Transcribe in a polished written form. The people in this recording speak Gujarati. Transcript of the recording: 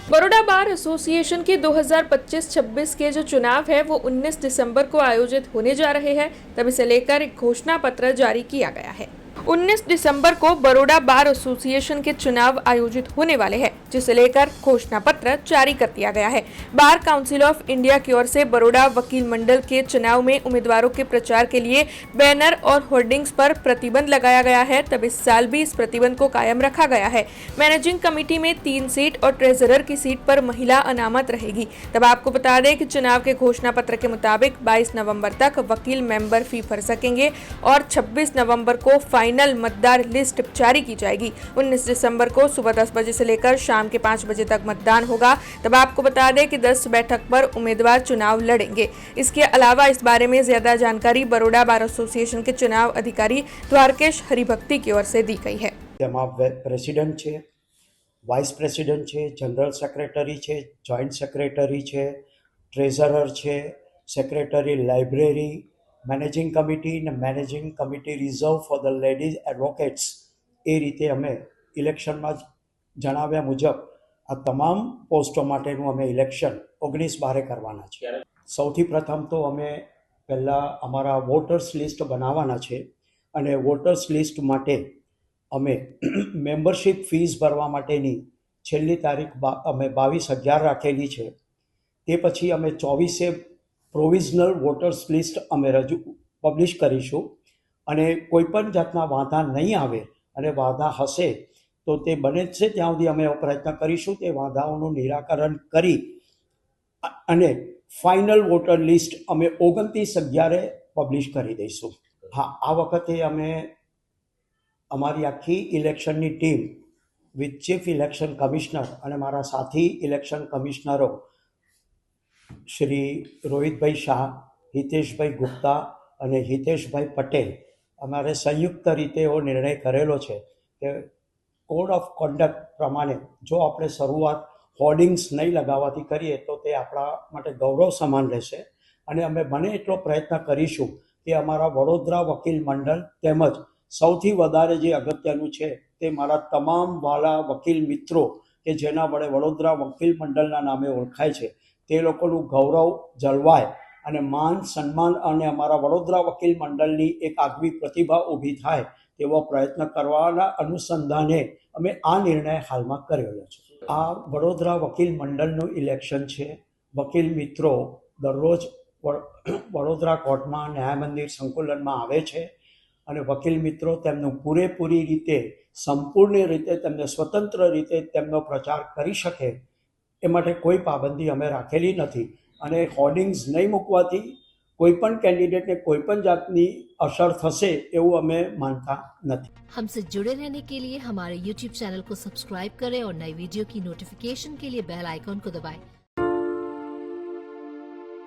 बड़ौदा बार एसोसिएशन के 2025-26 के जो चुनाव है वो 19 दिसंबर को आयोजित होने जा रहे हैं। तब इसे लेकर एक घोषणा पत्र जारी किया गया है। 19 दिसंबर को बड़ौदा बार एसोसिएशन के चुनाव आयोजित होने वाले हैं, जिसे लेकर घोषणा पत्र जारी कर दिया गया है। बार काउंसिल ऑफ इंडिया की ओर से बड़ौदा वकील मंडल के चुनाव में उम्मीदवारों के प्रचार के लिए बैनर और होर्डिंग्स पर प्रतिबंध लगाया गया है। तब इस साल भी इस प्रतिबंध को कायम रखा गया है। मैनेजिंग कमेटी में 3 सीट और ट्रेजरर की सीट पर महिला अनामत रहेगी। तब आपको बता दें कि चुनाव के घोषणा पत्र के मुताबिक 22 नवंबर तक वकील मेंबर फी भर सकेंगे और 26 नवंबर को फाइनल मतदार लिस्ट जारी की जाएगी। 19 दिसंबर को सुबह 10 बजे से लेकर शाम के 5 बजे तक मतदान होगा। तब आपको बता दें कि 10 बैठक पर उम्मीदवार चुनाव लड़ेंगे। इसके अलावा इस बारे में ज्यादा जानकारी बड़ौदा बार एसोसिएशन के चुनाव अधिकारी द्वारकेश हरिभक्ति की ओर से दी गई है। प्रेसिडेंट है, वाइस प्रेसिडेंट है, जनरल सेक्रेटरी है, जॉइंट सेक्रेटरी है, ट्रेजरर है, सेक्रेटरी लाइब्रेरी, મેનેજિંગ કમિટી ને managing committee reserve for the ladies advocates એ રીતે અમે ઇલેક્શનમાં જણાવ્યા મુજબ આ તમામ પોસ્ટો માટેનું અમે ઇલેક્શન 19/12 કરવાના છે। સૌથી પ્રથમ તો અમે પહેલાં અમારા વોટર્સ લિસ્ટ બનાવવાના છે અને વોટર્સ લિસ્ટ માટે અમે મેમ્બરશીપ ફીસ ભરવા માટેની છેલ્લી તારીખ અમે 22/11 રાખેલી છે। તે પછી અમે 24 પ્રોવિઝનલ વોટર્સ લિસ્ટ અમે પબ્લિશ કરીશું અને કોઈપણ જાતના વાંધા નહીં આવે અને વાંધા હશે તો તે બને છે ત્યાં સુધી અમે પ્રયત્ન કરીશું તે વાંધાઓનું નિરાકરણ કરી અને ફાઇનલ વોટર લિસ્ટ અમે 29/11 પબ્લિશ કરી દઈશું। હા, આ વખતે અમે અમારી આખી ઇલેક્શનની team with chief election commissioner અને મારા સાથી ઇલેક્શન કમિશનરો શ્રી રોહિતભાઈ શાહ, હિતેશભાઈ ગુપ્તા અને હિતેશભાઈ પટેલ અમારે સંયુક્ત રીતે એવો નિર્ણય કરેલો છે કે કોડ ઓફ કોન્ડક્ટ પ્રમાણે જો આપણે શરૂઆત હોર્ડિંગ્સ નહીં લગાવવાથી કરીએ તો તે આપણા માટે ગૌરવ સમાન રહેશે અને અમે બને એટલો પ્રયત્ન કરીશું કે અમારા વડોદરા વકીલ મંડળ તેમજ સૌથી વધારે જે અગત્યનું છે તે મારા તમામ વાલા વકીલ મિત્રો કે જેના વડે વડોદરા વકીલ મંડળના નામે ઓળખાય છે તે લોકોનું ગૌરવ જળવાય અને માન સન્માન અને અમારા વડોદરા વકીલ મંડળની એક આગવી પ્રતિભા ઊભી થાય તેવો પ્રયત્ન કરવાના અનુસંધાને અમે આ નિર્ણય હાલમાં કરેલો છે। આ વડોદરા વકીલ મંડળનું ઇલેક્શન છે। વકીલ મિત્રો દરરોજ વડોદરા કોર્ટમાં ન્યાય મંદિર સંકુલનમાં આવે છે અને વકીલ મિત્રો તેમનું પૂરેપૂરી રીતે સંપૂર્ણ રીતે તેમને સ્વતંત્ર રીતે તેમનો પ્રચાર કરી શકે એ માટે કોઈ પાબંદી અમે રાખેલી નથી અને હોર્ડિંગ્સ નહીં મૂકવાથી કોઈપણ કેન્ડિડેટને કોઈપણ જાતની અસર થશે એવું અમે માનતા નથી। हमसे जुड़े रहने के लिए हमारे YouTube चैनल को सब्सक्राइब करें और नई वीडियो की नोटिफिकेशन के लिए बेल आइकॉन को दबाएं।